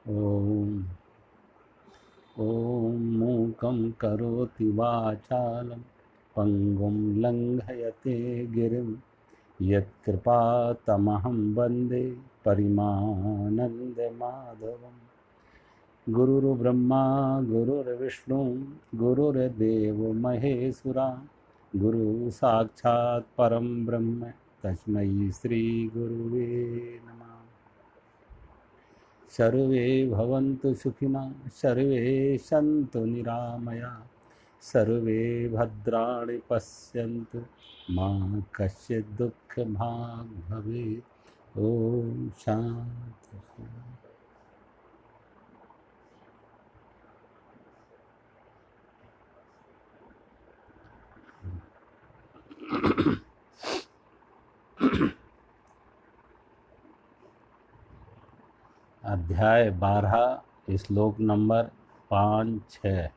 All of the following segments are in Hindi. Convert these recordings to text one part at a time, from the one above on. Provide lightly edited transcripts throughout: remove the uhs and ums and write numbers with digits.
ॐ मूकं करोति वाचालं पङ्गुं लङ्घयते गिरिं यत्कृपातमहं वन्दे परिमानन्दमाधवम्। गुरुर्ब्रह्मा गुरुर्विष्णु गुरुर्देवो महेश्वरा गुरु साक्षात् परं ब्रह्म तस्मै श्री गुरुवे नमः। सर्वे भवन्तु सुखिनः, सर्वे सन्तु निरामया, सर्वे भद्राणि पश्यन्तु मा कश्चित् दुःखभाग् भवेत्। ॐ शान्ति। अध्याय 12 श्लोक नंबर 5-6।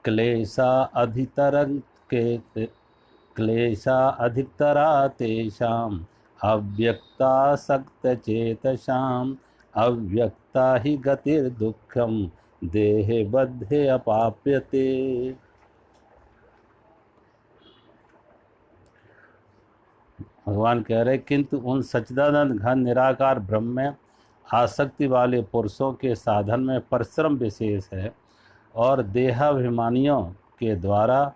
क्लेशा अधिकतरा तेषाम् अव्यक्तासक्तचेतसाम् अव्यक्ता हि गतिर्दुःखं देहे बद्धे अपाप्यते। भगवान कह रहे किंतु उन सच्चिदानंद घन निराकार ब्रह्म में आसक्ति वाले पुरुषों के साधन में परिश्रम विशेष है और देहाभिमानियों के द्वारा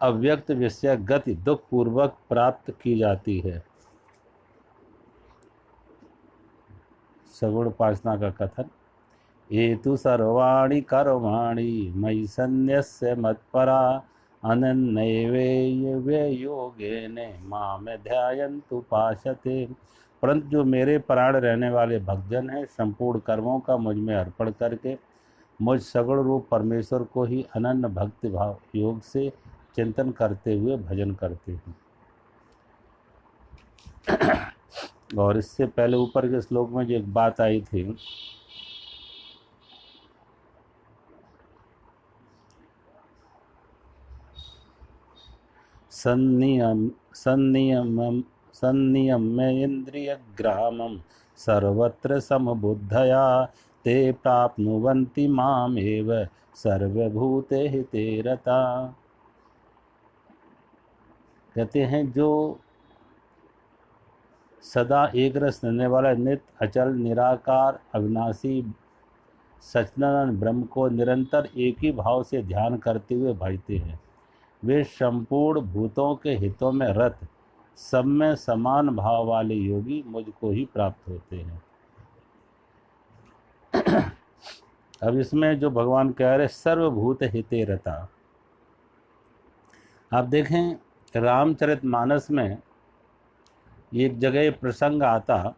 अव्यक्त विषय गति दुख पूर्वक प्राप्त की जाती है। सगुण उपासना का कथन। एतु सर्वाणि कर्माणि मयि सन्न्यस्य मत्परा अनन्येवेयोगेन माम ध्यायन्तु पाशते। परंतु जो मेरे प्राण रहने वाले भक्तजन हैं संपूर्ण कर्मों का मुझ में अर्पण करके मुझ सगुण रूप परमेश्वर को ही अनन्य भक्ति भाव योग से चिंतन करते हुए भजन करते हैं। और इससे पहले ऊपर के श्लोक में जो एक बात आई थी, संनियम्य इंद्रियग्रामं सर्वत्र समबुद्धया ते प्राप्नुवन्ति मामेव सर्वभूते हिते रता। कहते हैं जो सदा एक रस रहने वाला नित्य अचल निराकार अविनाशी सच्चिदानंद ब्रह्म को निरंतर एक ही भाव से ध्यान करते हुए भजते हैं, वे संपूर्ण भूतों के हितों में रत सब में समान भाव वाले योगी मुझको ही प्राप्त होते हैं। अब इसमें जो भगवान कह रहे सर्वभूत हिते रता, आप देखें रामचरितमानस में एक जगह प्रसंग आता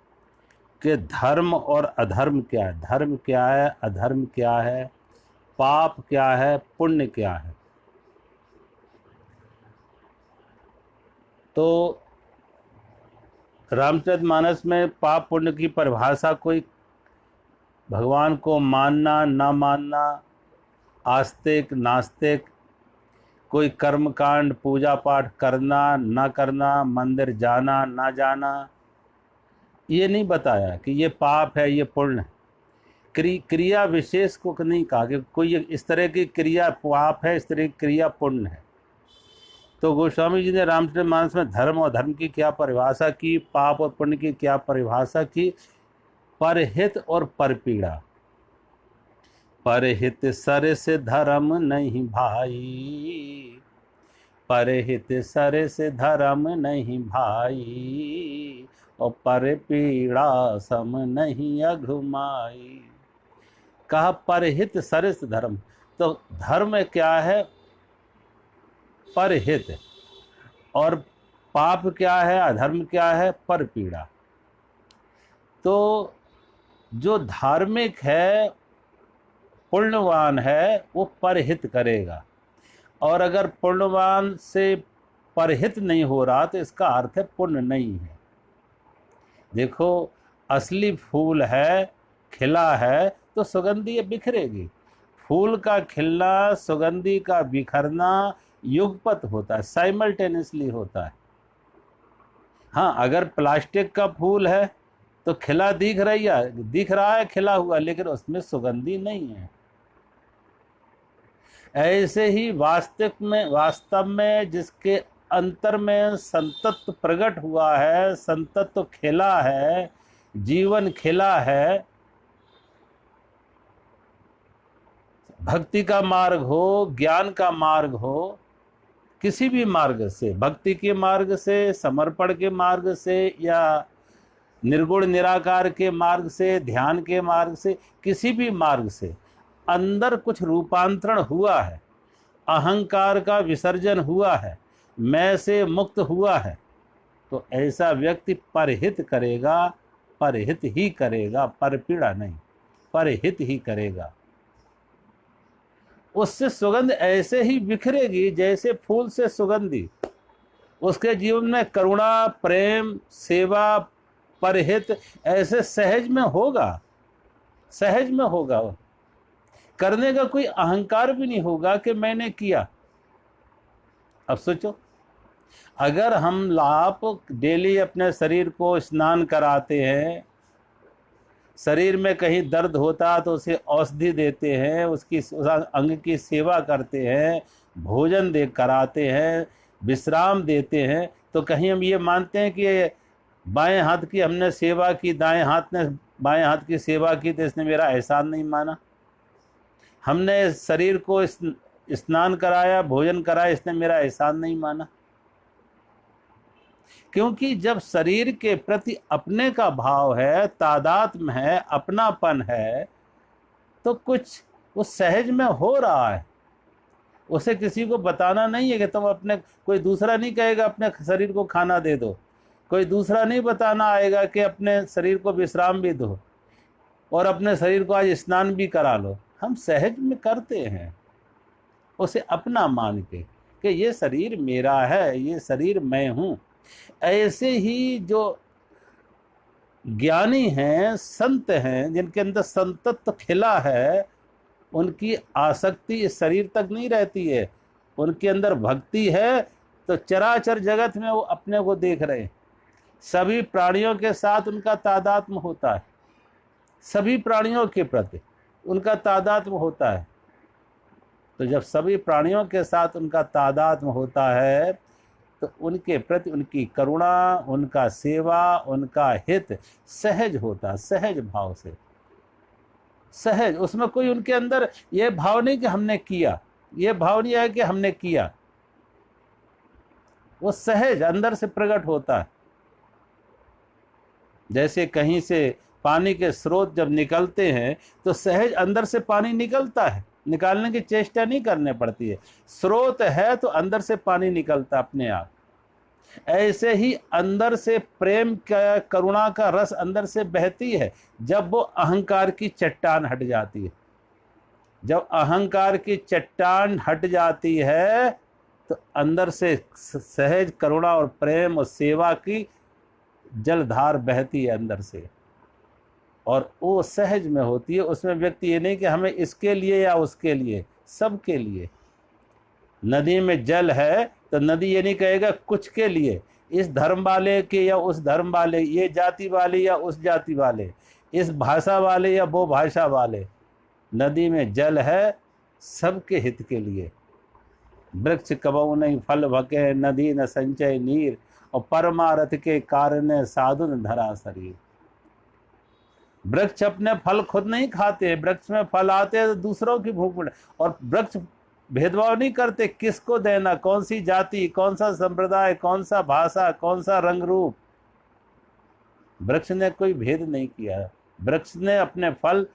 कि धर्म और अधर्म क्या है, धर्म क्या है, अधर्म क्या है, पाप क्या है, पुण्य क्या है। तो रामचरितमानस में पाप पुण्य की परिभाषा कोई भगवान को मानना ना मानना, आस्तिक नास्तिक, कोई कर्मकांड पूजा पाठ करना ना करना, मंदिर जाना ना जाना, ये नहीं बताया कि ये पाप है ये पुण्य है। क्रिया विशेष को नहीं कहा कि कोई इस तरह की क्रिया पाप है, इस तरह की क्रिया पुण्य है। तो गोस्वामी जी ने रामचरितमानस में धर्म और धर्म की क्या परिभाषा की, पाप और पुण्य की क्या परिभाषा की, परहित और परपीड़ा। परहित सर से धर्म नहीं भाई, परहित सर से धर्म नहीं भाई, और परपीड़ा सम नहीं अघुमाई। कहा परहित सर से धर्म, तो धर्म क्या है, परहित, और पाप क्या है, अधर्म क्या है, परपीड़ा। तो जो धार्मिक है पुण्यवान है वो परहित करेगा, और अगर पुण्यवान से परहित नहीं हो रहा तो इसका अर्थ है पुण्य नहीं है। देखो असली फूल है, खिला है तो सुगंधी बिखरेगी। फूल का खिलना, सुगंधी का बिखरना युगपत होता है, साइमल्टेनियसली होता है। हाँ, अगर प्लास्टिक का फूल है तो खिला दिख रहा है खिला हुआ, लेकिन उसमें सुगंधी नहीं है। ऐसे ही वास्तव में जिसके अंतर में संतत्व प्रकट हुआ है, संतत्व खिला है, जीवन खिला है, भक्ति का मार्ग हो, ज्ञान का मार्ग हो, किसी भी मार्ग से, भक्ति के मार्ग से, समर्पण के मार्ग से, या निर्गुण निराकार के मार्ग से, ध्यान के मार्ग से, किसी भी मार्ग से अंदर कुछ रूपांतरण हुआ है, अहंकार का विसर्जन हुआ है, मैं से मुक्त हुआ है, तो ऐसा व्यक्ति परहित करेगा, परहित ही करेगा, परपीड़ा नहीं, परहित ही करेगा। उससे सुगंध ऐसे ही बिखरेगी जैसे फूल से सुगंधी। उसके जीवन में करुणा, प्रेम, सेवा, परहित ऐसे सहज में होगा, सहज में होगा। करने का कोई अहंकार भी नहीं होगा कि मैंने किया। अब सोचो, अगर आप डेली अपने शरीर को स्नान कराते हैं, शरीर में कहीं दर्द होता तो उसे औषधि देते हैं, उसकी अंग की सेवा करते हैं, भोजन दे कराते हैं, विश्राम देते हैं, तो कहीं हम ये मानते हैं कि बाएं हाथ की हमने सेवा की, दाएं हाथ ने बाएं हाथ की सेवा की तो इसने मेरा एहसान नहीं माना। हमने शरीर को स्नान कराया, भोजन कराया, इसने मेरा एहसान नहीं माना। क्योंकि जब शरीर के प्रति अपने का भाव है, तादात्म्य है, अपनापन है, तो कुछ उस सहज में हो रहा है। उसे किसी को बताना नहीं है कि तुम अपने, कोई दूसरा नहीं कहेगा अपने शरीर को खाना दे दो, कोई दूसरा नहीं बताना आएगा कि अपने शरीर को विश्राम भी दो और अपने शरीर को आज स्नान भी करा लो। हम सहज में करते हैं, उसे अपना मान के कि ये शरीर मेरा है, ये शरीर मैं हूँ। ऐसे ही जो ज्ञानी हैं, संत हैं, जिनके अंदर संतत्व खिला है, उनकी आसक्ति इस शरीर तक नहीं रहती है। उनके अंदर भक्ति है तो चराचर जगत में वो अपने को देख रहे हैं। सभी प्राणियों के साथ उनका तादात्म्य होता है, सभी प्राणियों के प्रति उनका तादात्म्य होता है। तो जब सभी प्राणियों के साथ उनका तादात्म्य होता है तो उनके प्रति उनकी करुणा, उनका सेवा, उनका हित सहज होता, सहज भाव से, सहज। उसमें कोई उनके अंदर ये भाव नहीं कि हमने किया, ये भाव नहीं है कि हमने किया, वो सहज अंदर से प्रकट होता है। जैसे कहीं से पानी के स्रोत जब निकलते हैं तो सहज अंदर से पानी निकलता है, निकालने की चेष्टा नहीं करने पड़ती है, स्रोत है तो अंदर से पानी निकलता अपने आप। ऐसे ही अंदर से प्रेम का, करुणा का रस अंदर से बहती है जब वो अहंकार की चट्टान हट जाती है। जब अहंकार की चट्टान हट जाती है तो अंदर से सहज करुणा और प्रेम और सेवा की जलधार बहती है अंदर से, और वो सहज में होती है। उसमें व्यक्ति ये नहीं कि हमें इसके लिए या उसके लिए, सबके लिए। नदी में जल है तो नदी ये नहीं कहेगा कुछ के लिए, इस धर्म वाले के या उस धर्म वाले, ये जाति वाले या उस जाति वाले, इस भाषा वाले या वो भाषा वाले। नदी में जल है सबके हित के लिए। वृक्ष कबहु नहीं फल भके, नदी न संचय नीर, और परमारथ के कारण साधु न धरा शरीर। वृक्ष अपने फल खुद नहीं खाते, वृक्ष में फल आते हैं तो दूसरों की भूख मिटे। और वृक्ष भेदभाव नहीं करते किसको देना, कौन सी जाति, कौन सा संप्रदाय, कौन सा भाषा, कौन सा रंग रूप। वृक्ष ने कोई भेद नहीं किया, वृक्ष ने अपने फल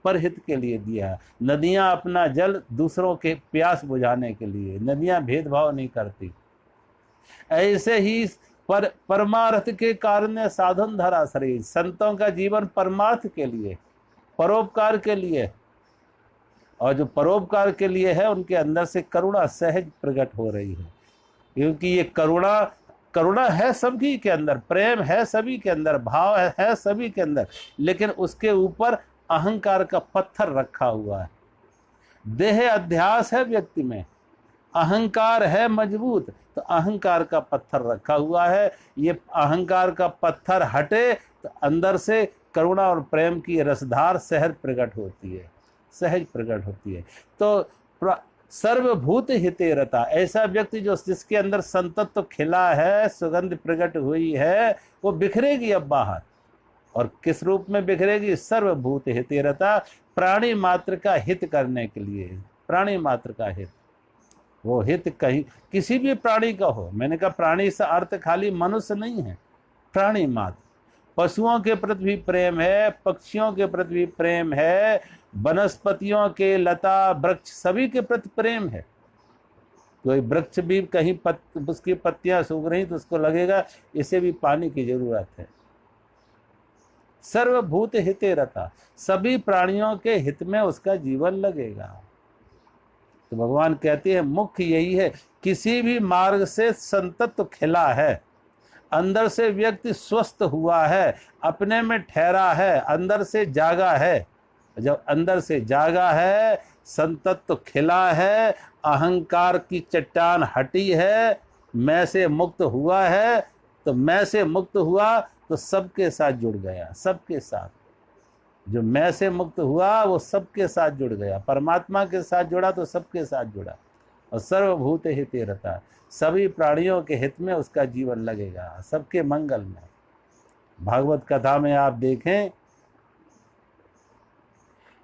परहित के लिए दिया। नदियां अपना जल दूसरों के प्यास बुझाने के लिए, नदियां भेदभाव नहीं करती। ऐसे ही परमार्थ के कारण साधन धरा शरीर। संतों का जीवन परमार्थ के लिए, परोपकार के लिए, और जो परोपकार के लिए है उनके अंदर से करुणा सहज प्रकट हो रही है। क्योंकि ये करुणा है सभी के अंदर, प्रेम है सभी के अंदर, भाव है सभी के अंदर, लेकिन उसके ऊपर अहंकार का पत्थर रखा हुआ है। देह अध्यास है व्यक्ति में, अहंकार है मजबूत, तो अहंकार का पत्थर रखा हुआ है, ये अहंकार का पत्थर हटे तो अंदर से करुणा और प्रेम की रसधार सहज प्रकट होती है, सहज प्रकट होती है। तो सर्वभूत हिते रता, ऐसा व्यक्ति जो जिसके अंदर संतत्व खिला है, सुगंध प्रकट हुई है, वो बिखरेगी अब बाहर। और किस रूप में बिखरेगी? सर्वभूत हिते रता, प्राणी मात्र का हित करने के लिए, प्राणी मात्र का हित। वो हित कहीं किसी भी प्राणी का हो, मैंने कहा प्राणी से अर्थ खाली मनुष्य नहीं है, प्राणी मात्र। पशुओं के प्रति भी प्रेम है, पक्षियों के प्रति भी प्रेम है, वनस्पतियों के, लता वृक्ष सभी के प्रति प्रेम है। कोई वृक्ष भी कहीं उसकी पत्तियां सूख रही तो उसको लगेगा इसे भी पानी की जरूरत है। सर्वभूत हिते रता, सभी प्राणियों के हित में उसका जीवन लगेगा। तो भगवान कहते हैं मुख्य यही है, किसी भी मार्ग से संतत्व खिला है, अंदर से व्यक्ति स्वस्थ हुआ है, अपने में ठहरा है, अंदर से जागा है। जब अंदर से जागा है, संतत्व खिला है, अहंकार की चट्टान हटी है, मैं से मुक्त हुआ है, तो मैं से मुक्त हुआ तो सबके साथ जुड़ गया, सबके साथ। जो मैं से मुक्त हुआ वो सबके साथ जुड़ गया, परमात्मा के साथ जुड़ा तो सबके साथ जुड़ा। और सर्वभूत हिते रता, सभी प्राणियों के हित में उसका जीवन लगेगा, सबके मंगल में। भागवत कथा में आप देखें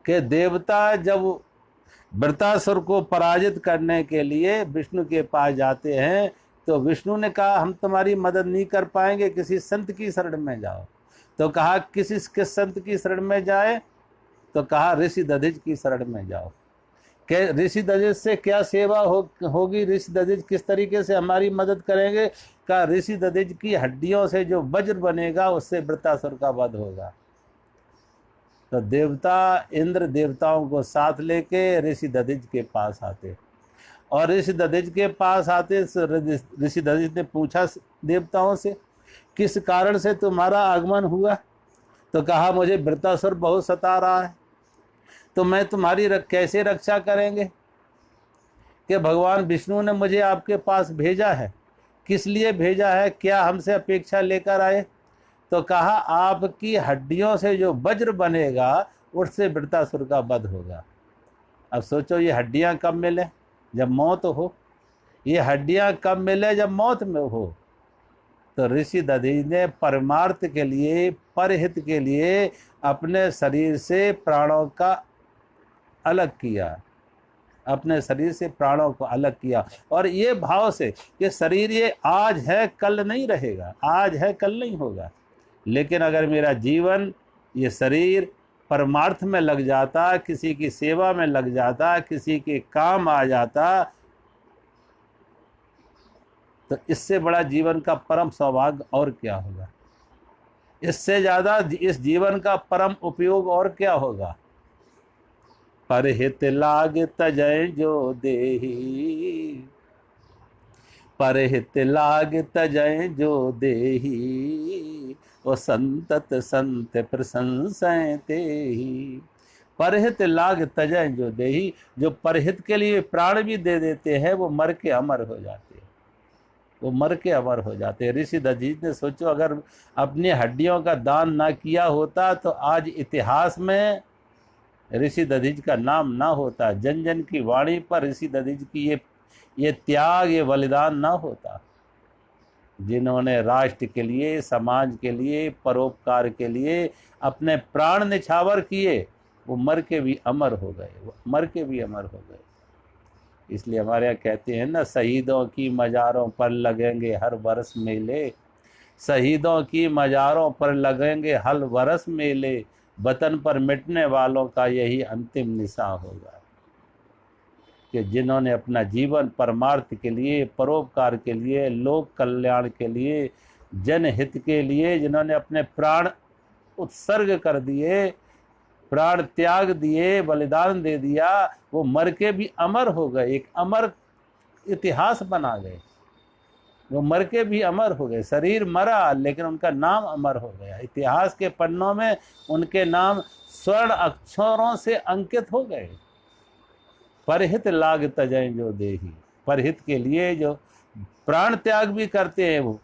कि देवता जब वृत्रासुर को पराजित करने के लिए विष्णु के पास जाते हैं तो विष्णु ने कहा हम तुम्हारी मदद नहीं कर पाएंगे, किसी संत की शरण में जाओ। तो कहा किस संत की शरण में जाए? तो कहा ऋषि दधिच की शरण में जाओ। कि ऋषि दधिच से क्या सेवा होगी, ऋषि दधिच किस तरीके से हमारी मदद करेंगे? कहा ऋषि दधिच की हड्डियों से जो वज्र बनेगा उससे वृत्रासुर का वध होगा। तो देवता इंद्र देवताओं को साथ लेके ऋषि दधिच के पास आते, और ऋषि दधिच के पास आते ऋषि दधिच ने पूछा देवताओं से किस कारण से तुम्हारा आगमन हुआ? तो कहा मुझे वृत्रासुर बहुत सता रहा है, तो मैं तुम्हारी कैसे रक्षा करेंगे? कि भगवान विष्णु ने मुझे आपके पास भेजा है। किस लिए भेजा है, क्या हमसे अपेक्षा लेकर आए? तो कहा आपकी हड्डियों से जो वज्र बनेगा उससे वृत्रासुर का वध होगा। अब सोचो ये हड्डियां कब मिले? जब मौत हो। ये हड्डियां कब मिले? जब मौत में हो। तो ऋषि दधिच ने परमार्थ के लिए, परहित के लिए अपने शरीर से प्राणों का अलग किया, अपने शरीर से प्राणों को अलग किया। और ये भाव से कि शरीर ये आज है कल नहीं रहेगा, आज है कल नहीं होगा, लेकिन अगर मेरा जीवन ये शरीर परमार्थ में लग जाता, किसी की सेवा में लग जाता, किसी के काम आ जाता, तो इससे बड़ा जीवन का परम सौभाग्य और क्या होगा? इससे ज्यादा इस जीवन का परम उपयोग और क्या होगा? परहित लाग तजय जो देही, परहित लाग तजय जो देही, वो संतत संत प्रशंसय तेहि। परहित लाग तजय जो देही, जो परहित के लिए प्राण भी दे देते हैं वो मर के अमर हो जाते हैं, वो मर के अमर हो जाते हैं। ऋषि दधिच ने सोचो अगर अपनी हड्डियों का दान ना किया होता तो आज इतिहास में ऋषि दधिच का नाम ना होता, जन जन की वाणी पर ऋषि दधिच की ये त्याग, ये बलिदान ना होता, जिन्होंने राष्ट्र के लिए, समाज के लिए, परोपकार के लिए अपने प्राण निछावर किए, वो मर के भी अमर हो गए, वो मर के भी अमर हो गए। इसलिए हमारे यहाँ कहते हैं ना, शहीदों की मज़ारों पर लगेंगे हर वर्ष मेले, शहीदों की मज़ारों पर लगेंगे हर वर्ष मेले, वतन पर मिटने वालों का यही अंतिम निशान होगा। कि जिन्होंने अपना जीवन परमार्थ के लिए, परोपकार के लिए, लोक कल्याण के लिए, जनहित के लिए जिन्होंने अपने प्राण उत्सर्ग कर दिए, प्राण त्याग दिए, बलिदान दे दिया, वो मर के भी अमर हो गए, एक अमर इतिहास बना गए। वो मर के भी अमर हो गए, शरीर मरा लेकिन उनका नाम अमर हो गया, इतिहास के पन्नों में उनके नाम स्वर्ण अक्षरों से अंकित हो गए। परहित लाग तजय जो देही, परहित के लिए जो प्राण त्याग भी करते हैं, वो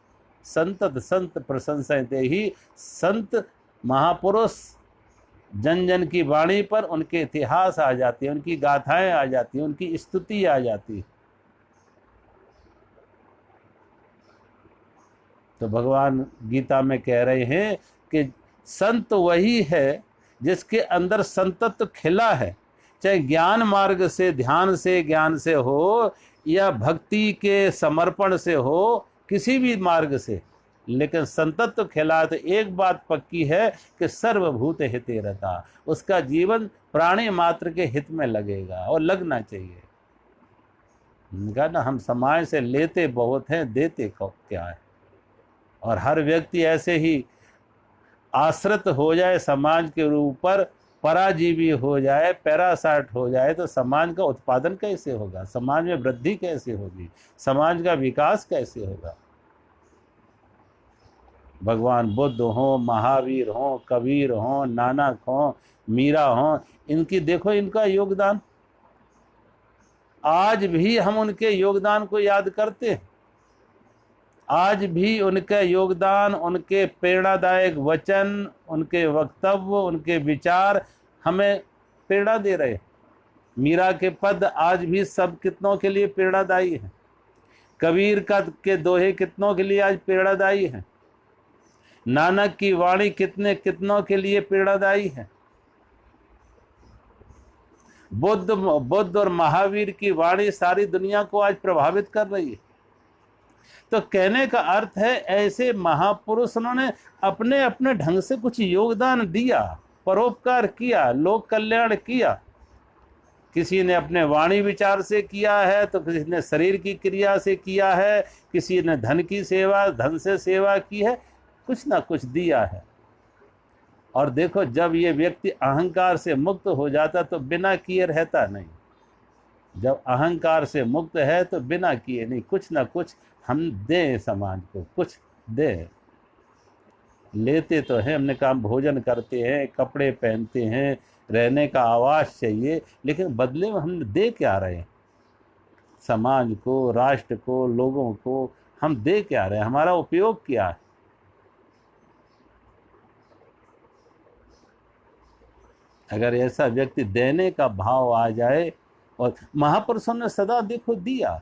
संतत संत प्रशंसते ही। संत महापुरुष जन जन की वाणी पर उनके इतिहास आ जाती है, उनकी गाथाएं आ जाती है, उनकी स्तुति आ जाती है। तो भगवान गीता में कह रहे हैं कि संत वही है जिसके अंदर संतत्व खिला है, चाहे ज्ञान मार्ग से, ध्यान से, ज्ञान से हो, या भक्ति के समर्पण से हो, किसी भी मार्ग से, लेकिन संतत्व खिला। तो एक बात पक्की है कि सर्वभूत हिते रता, उसका जीवन प्राणी मात्र के हित में लगेगा और लगना चाहिए। कहा ना, हम समाज से लेते बहुत हैं, देते क्या है। और हर व्यक्ति ऐसे ही आश्रित हो जाए समाज के ऊपर, पराजीवी हो जाए, पैरासाइट हो जाए, तो समाज का उत्पादन कैसे होगा, समाज में वृद्धि कैसे होगी, समाज का विकास कैसे होगा। भगवान बुद्ध हो, महावीर हो, कबीर हो, नानक हो, मीरा हो, इनकी देखो इनका योगदान, आज भी हम उनके योगदान को याद करते हैं। आज भी उनका योगदान, उनके प्रेरणादायक वचन, उनके वक्तव्य, उनके विचार हमें प्रेरणा दे रहे हैं। मीरा के पद आज भी सब कितनों के लिए प्रेरणादायी हैं। कबीर के दोहे कितनों के लिए आज प्रेरणादायी हैं। नानक की वाणी कितनों के लिए प्रेरणादायी है। बुद्ध और महावीर की वाणी सारी दुनिया को आज प्रभावित कर रही है। तो कहने का अर्थ है, ऐसे महापुरुष उन्होंने अपने अपने ढंग से कुछ योगदान दिया, परोपकार किया, लोक कल्याण किया। किसी ने अपने वाणी विचार से किया है, तो किसी ने शरीर की क्रिया से किया है, किसी ने धन की सेवा, धन से सेवा की है, कुछ ना कुछ दिया है। और देखो, जब ये व्यक्ति अहंकार से मुक्त हो जाता तो बिना किए रहता नहीं। जब अहंकार से मुक्त है तो बिना किए नहीं, कुछ ना कुछ हम दें समाज को, कुछ दें। लेते तो हैं, हमने कहा भोजन करते हैं, कपड़े पहनते हैं, रहने का आवास चाहिए, लेकिन बदले में हम दे क्या रहे हैं समाज को, राष्ट्र को, लोगों को, हम दे क्या रहे हैं, हमारा उपयोग क्या है। अगर ऐसा व्यक्ति देने का भाव आ जाए, और महापुरुषों ने सदा देखो दिया,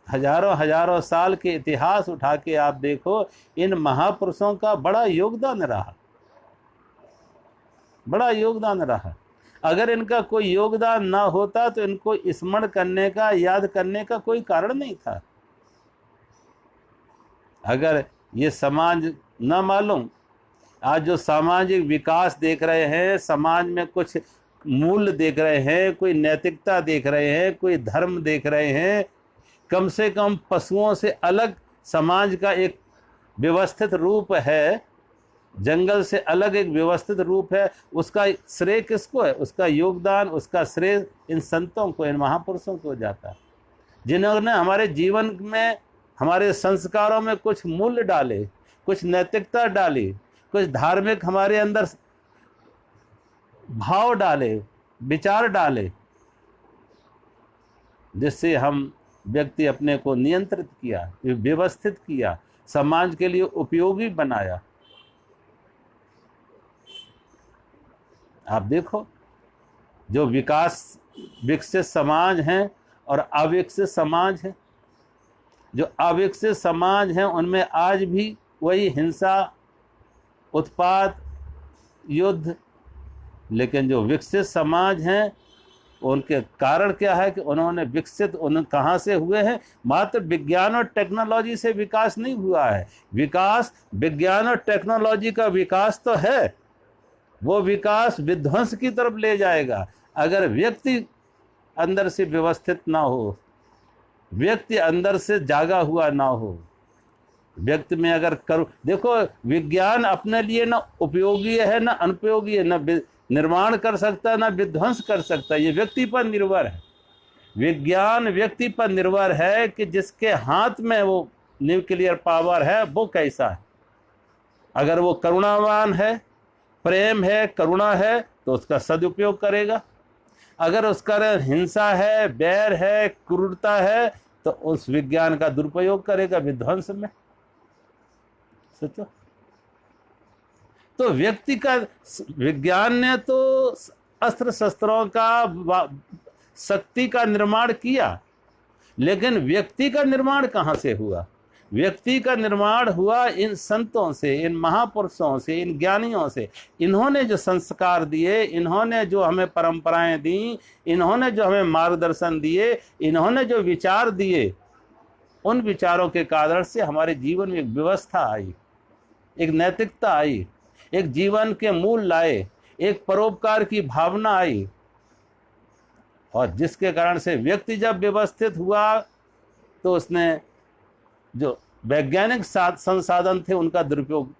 हजारों हजारों साल के इतिहास उठा के आप देखो, इन महापुरुषों का बड़ा योगदान रहा, बड़ा योगदान रहा। अगर इनका कोई योगदान ना होता तो इनको स्मरण करने का, याद करने का कोई कारण नहीं था। अगर ये समाज न मालूम, आज जो सामाजिक विकास देख रहे हैं, समाज में कुछ मूल्य देख रहे हैं, कोई नैतिकता देख रहे हैं, कोई धर्म देख रहे हैं, कम से कम पशुओं से अलग समाज का एक व्यवस्थित रूप है, जंगल से अलग एक व्यवस्थित रूप है, उसका श्रेय किसको है? उसका योगदान, उसका श्रेय इन संतों को, इन महापुरुषों को जाता है, जिन्होंने हमारे जीवन में, हमारे संस्कारों में कुछ मूल्य डाले, कुछ नैतिकता डाली, कुछ धार्मिक हमारे अंदर भाव डाले, विचार डाले, जिससे हम व्यक्ति अपने को नियंत्रित किया, व्यवस्थित किया, समाज के लिए उपयोगी बनाया। आप देखो, जो विकसित समाज हैं और अविकसित समाज है, जो अविकसित समाज हैं उनमें आज भी वही हिंसा, उत्पात, युद्ध। लेकिन जो विकसित समाज हैं, उनके कारण क्या है कि उन्होंने विकसित, उन कहाँ से हुए हैं? मात्र विज्ञान और टेक्नोलॉजी से विकास नहीं हुआ है। विकास विज्ञान और टेक्नोलॉजी का विकास तो है, वो विकास विध्वंस की तरफ ले जाएगा अगर व्यक्ति अंदर से व्यवस्थित ना हो, व्यक्ति अंदर से जागा हुआ ना हो। व्यक्ति में अगर देखो, विज्ञान अपने लिए ना उपयोगी है ना अनुपयोगी है, ना निर्माण कर सकता है ना विध्वंस कर सकता है, ये व्यक्ति पर निर्भर है। विज्ञान व्यक्ति पर निर्भर है कि जिसके हाथ में वो न्यूक्लियर पावर है वो कैसा है। अगर वो करुणावान है, प्रेम है, करुणा है, तो उसका सदुपयोग करेगा। अगर उसका हिंसा है, बैर है, क्रूरता है, तो उस विज्ञान का दुरुपयोग करेगा विध्वंस में। सोचो, तो व्यक्ति का, विज्ञान ने तो अस्त्र शस्त्रों का, शक्ति का निर्माण किया, लेकिन व्यक्ति का निर्माण कहाँ से हुआ? व्यक्ति का निर्माण हुआ इन संतों से, इन महापुरुषों से, इन ज्ञानियों से। इन्होंने जो संस्कार दिए, इन्होंने जो हमें परंपराएं दी, इन्होंने जो हमें मार्गदर्शन दिए, इन्होंने जो विचार दिए, उन विचारों के कारण से हमारे जीवन में एक व्यवस्था आई, एक नैतिकता आई, एक जीवन के मूल लाए, एक परोपकार की भावना आई। और जिसके कारण से व्यक्ति जब व्यवस्थित हुआ तो उसने जो वैज्ञानिक संसाधन थे उनका दुरुपयोग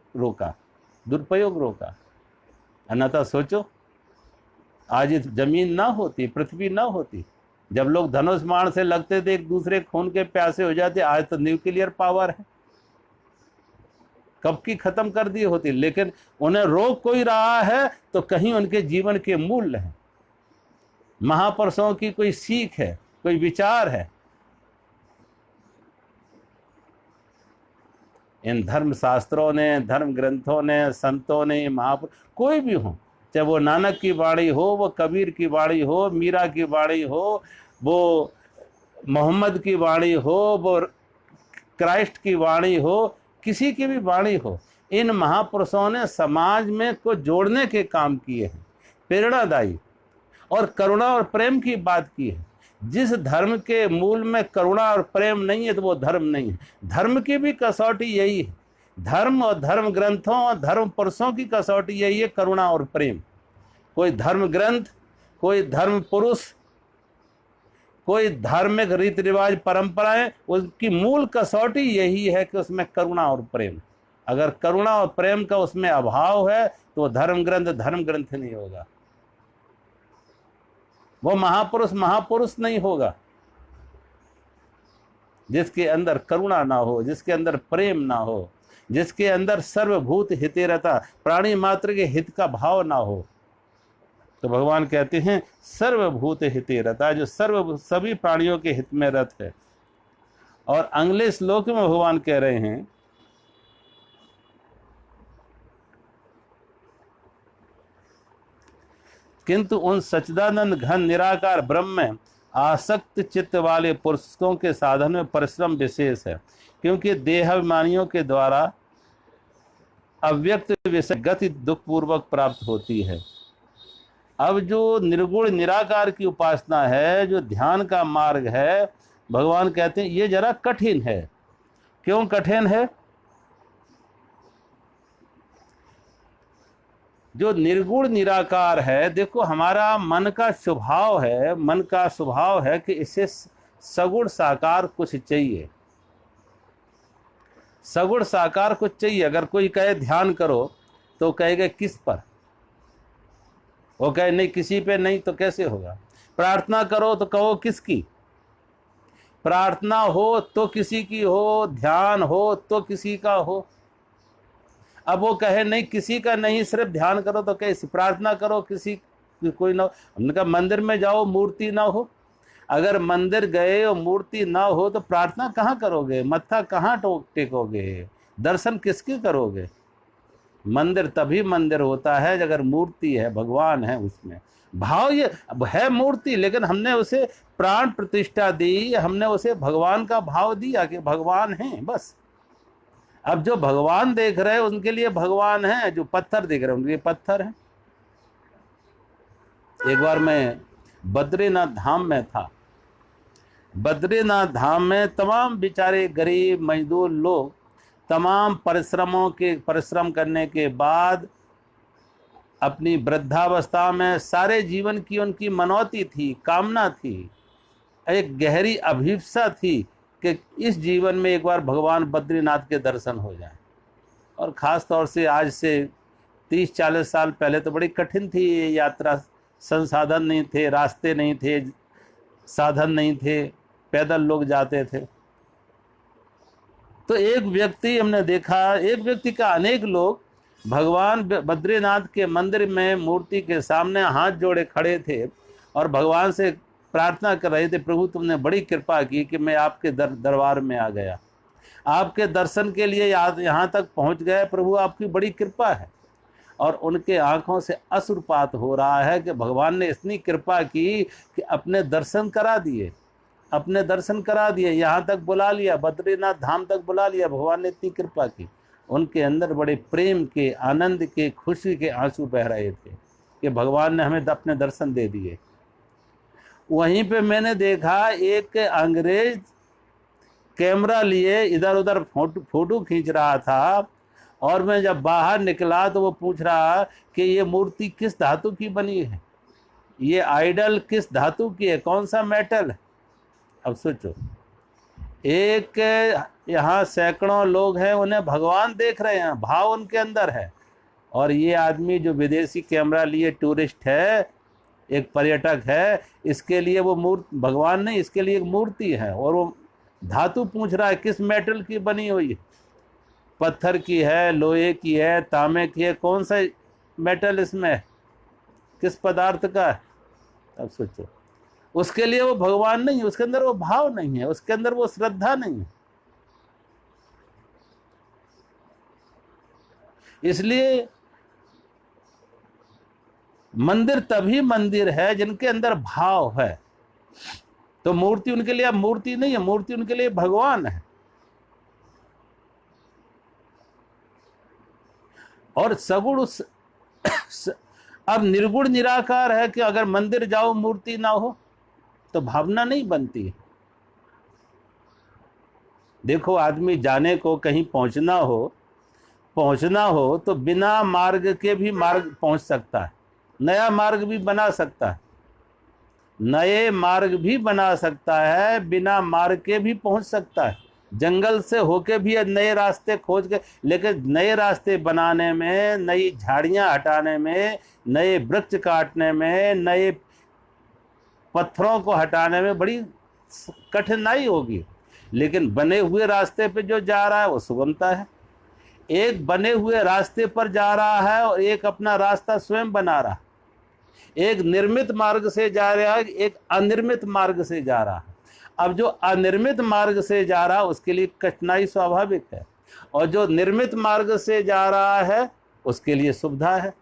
रोका। अन्यथा सोचो, आज इस जमीन ना होती, पृथ्वी ना होती, जब लोग धनुष बाण से लगते थे एक दूसरे खून के प्यासे हो जाते, आज तो न्यूक्लियर पावर है, कब की खत्म कर दी होती। लेकिन उन्हें रोक कोई रहा है तो कहीं उनके जीवन के मूल्य हैं, महापुरुषों की कोई सीख है, कोई विचार है। इन धर्म शास्त्रों ने, धर्म ग्रंथों ने, संतों ने, महापुरुष कोई भी हो, चाहे वो नानक की वाणी हो, वो कबीर की वाणी हो, मीरा की वाणी हो, वो मोहम्मद की वाणी हो, वो क्राइस्ट की वाणी हो, किसी की भी वाणी हो, इन महापुरुषों ने समाज में को जोड़ने के काम किए हैं, प्रेरणादायी, और करुणा और प्रेम की बात की है। जिस धर्म के मूल में करुणा और प्रेम नहीं है तो वो धर्म नहीं है। धर्म की भी कसौटी यही है, धर्म और धर्म ग्रंथों और धर्म पुरुषों की कसौटी यही है, करुणा और प्रेम। कोई धर्म ग्रंथ, कोई धर्म पुरुष, कोई धार्मिक रीति रिवाज परंपराएं, उसकी मूल कसौटी यही है कि उसमें करुणा और प्रेम। अगर करुणा और प्रेम का उसमें अभाव है तो धर्म ग्रंथ नहीं होगा, वो महापुरुष नहीं होगा। जिसके अंदर करुणा ना हो, जिसके अंदर प्रेम ना हो, जिसके अंदर सर्वभूत हितेरता, प्राणी मात्र के हित का भाव ना हो, तो भगवान कहते हैं सर्वभूत हितेरता, जो सभी प्राणियों के हित में रत है। और अगले श्लोक में भगवान कह रहे हैं किंतु उन सच्चिदानंद घन निराकार ब्रह्म में आसक्त चित्त वाले पुरुषों के साधन में परिश्रम विशेष है, क्योंकि देहाभिमानियों के द्वारा अव्यक्त विषय गति दुख पूर्वक प्राप्त होती है। अब जो निर्गुण निराकार की उपासना है, जो ध्यान का मार्ग है, भगवान कहते हैं ये जरा कठिन है। क्यों कठिन है? जो निर्गुण निराकार है, देखो हमारा मन का स्वभाव है कि इसे सगुण साकार कुछ चाहिए, सगुण साकार कुछ चाहिए। अगर कोई कहे ध्यान करो तो कहेगा किस पर, वो कहे नहीं किसी पे नहीं, तो कैसे होगा? प्रार्थना करो तो कहो किसकी? प्रार्थना हो तो किसी की हो, ध्यान हो तो किसी का हो। अब वो कहे नहीं किसी का नहीं, सिर्फ ध्यान करो तो कैसे? प्रार्थना करो किसी कोई ना हो। हमने कहा मंदिर में जाओ मूर्ति ना हो। अगर मंदिर गए और मूर्ति ना हो तो प्रार्थना कहाँ करोगे? मत्था कहाँ टेकोगे? दर्शन किसके करोगे? मंदिर तभी मंदिर होता है अगर मूर्ति है, भगवान है उसमें। भाव ये है मूर्ति, लेकिन हमने उसे प्राण प्रतिष्ठा दी, हमने उसे भगवान का भाव दिया कि भगवान है बस। अब जो भगवान देख रहे हैं उनके लिए भगवान है, जो पत्थर देख रहे हैं उनके लिए पत्थर है। एक बार मैं बद्रीनाथ धाम में था। बद्रीनाथ धाम में तमाम बेचारे गरीब मजदूर लोग तमाम परिश्रम करने के बाद अपनी वृद्धावस्था में सारे जीवन की उनकी मनौती थी, कामना थी, एक गहरी अभिप्सा थी कि इस जीवन में एक बार भगवान बद्रीनाथ के दर्शन हो जाए। और ख़ास तौर से आज से 30-40 साल पहले तो बड़ी कठिन थी ये यात्रा, संसाधन नहीं थे, रास्ते नहीं थे, साधन नहीं थे, पैदल लोग जाते थे। तो एक व्यक्ति हमने देखा, एक व्यक्ति का अनेक लोग भगवान बद्रीनाथ के मंदिर में मूर्ति के सामने हाथ जोड़े खड़े थे और भगवान से प्रार्थना कर रहे थे, प्रभु तुमने बड़ी कृपा की कि मैं आपके दरबार में आ गया, आपके दर्शन के लिए यहाँ तक पहुँच गए, प्रभु आपकी बड़ी कृपा है। और उनके आंखों से अश्रुपात हो रहा है कि भगवान ने इतनी कृपा की कि अपने दर्शन करा दिए, अपने दर्शन करा दिए, यहाँ तक बुला लिया, बद्रीनाथ धाम तक बुला लिया, भगवान ने इतनी कृपा की। उनके अंदर बड़े प्रेम के, आनंद के, खुशी के आंसू बह रहे थे कि भगवान ने हमें अपने दर्शन दे दिए। वहीं पे मैंने देखा एक अंग्रेज कैमरा लिए इधर उधर फोटो खींच रहा था, और मैं जब बाहर निकला तो वो पूछ रहा कि ये मूर्ति किस धातु की बनी है, ये आइडल किस धातु की है, कौन सा मेटल है। अब सोचो, एक यहाँ सैकड़ों लोग हैं, उन्हें भगवान देख रहे हैं, भाव उनके अंदर है, और ये आदमी जो विदेशी कैमरा लिए टूरिस्ट है, एक पर्यटक है, इसके लिए वो मूर्ति भगवान नहीं, इसके लिए एक मूर्ति है, और वो धातु पूछ रहा है किस मेटल की बनी हुई है, पत्थर की है, लोहे की है, तांबे की है, कौन सा मेटल इसमें है, किस पदार्थ का है। अब सोचो, उसके लिए वो भगवान नहीं है, उसके अंदर वो भाव नहीं है, उसके अंदर वो श्रद्धा नहीं है। इसलिए मंदिर तभी मंदिर है जिनके अंदर भाव है। तो मूर्ति उनके लिए अब मूर्ति नहीं है, मूर्ति उनके लिए भगवान है। और सगुण अब निर्गुण निराकार है कि अगर मंदिर जाओ मूर्ति ना हो तो भावना नहीं बनती। देखो, आदमी जाने को कहीं पहुंचना हो तो बिना मार्ग के भी मार्ग पहुंच सकता है, नया मार्ग भी बना सकता है, नए मार्ग भी बना सकता है, बिना मार्ग के भी पहुंच सकता है, जंगल से होके भी नए रास्ते खोज के। लेकिन नए रास्ते बनाने में, नई झाड़ियां हटाने में, नए वृक्ष काटने में, नए पत्थरों को हटाने में बड़ी कठिनाई होगी। लेकिन बने हुए रास्ते पे जो जा रहा है वो सुगमता है। एक बने हुए रास्ते पर जा रहा है और एक अपना रास्ता स्वयं बना रहा है। एक निर्मित मार्ग से जा रहा है, एक अनिर्मित मार्ग से जा रहा है। अब जो अनिर्मित मार्ग से जा रहा है उसके लिए कठिनाई स्वाभाविक है, और जो निर्मित मार्ग से जा रहा है उसके लिए सुविधा है।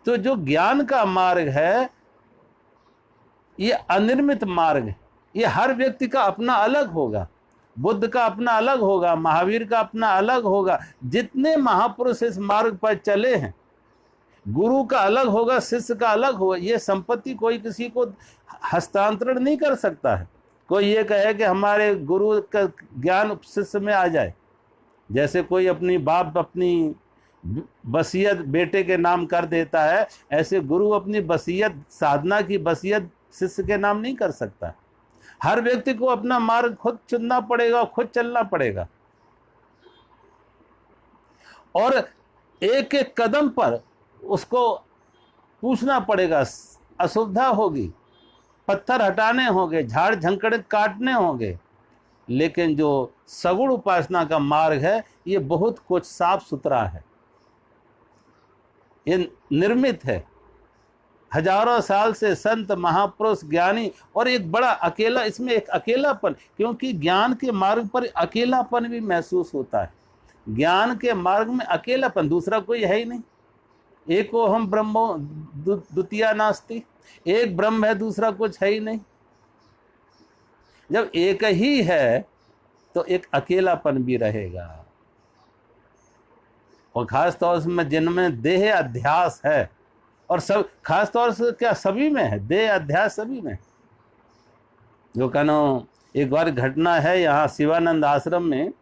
तो जो ज्ञान का मार्ग है ये अनिर्मित मार्ग है, ये हर व्यक्ति का अपना अलग होगा। बुद्ध का अपना अलग होगा, महावीर का अपना अलग होगा, जितने महापुरुष इस मार्ग पर चले हैं। गुरु का अलग होगा, शिष्य का अलग होगा। ये संपत्ति कोई किसी को हस्तांतरण नहीं कर सकता है। कोई ये कहे कि हमारे गुरु का ज्ञान शिष्य में आ जाए, जैसे कोई अपनी बाप अपनी वसीयत बेटे के नाम कर देता है, ऐसे गुरु अपनी वसीयत, साधना की वसीयत शिष्य के नाम नहीं कर सकता। हर व्यक्ति को अपना मार्ग खुद चुनना पड़ेगा, खुद चलना पड़ेगा, और एक एक कदम पर उसको पूछना पड़ेगा। असुविधा होगी, पत्थर हटाने होंगे, झाड़ झंकड़ काटने होंगे, लेकिन जो सगुण उपासना का मार्ग है ये बहुत कुछ साफ सुथरा है, ये निर्मित है। हजारों साल से संत, महापुरुष, ज्ञानी, और एक बड़ा अकेला, इसमें एक अकेलापन, क्योंकि ज्ञान के मार्ग पर अकेलापन भी महसूस होता है। ज्ञान के मार्ग में अकेलापन, दूसरा कोई है ही नहीं। एको हम ब्रह्मो द्वितीया नास्ति, एक ब्रह्म है, दूसरा कुछ है ही नहीं। जब एक ही है तो एक अकेलापन भी रहेगा। और खास तौर से जिनमें देह अध्यास है, और सब खास तौर से क्या सभी में है, देह अध्यास सभी में। जो कहनो एक बार घटना है, यहाँ शिवानंद आश्रम में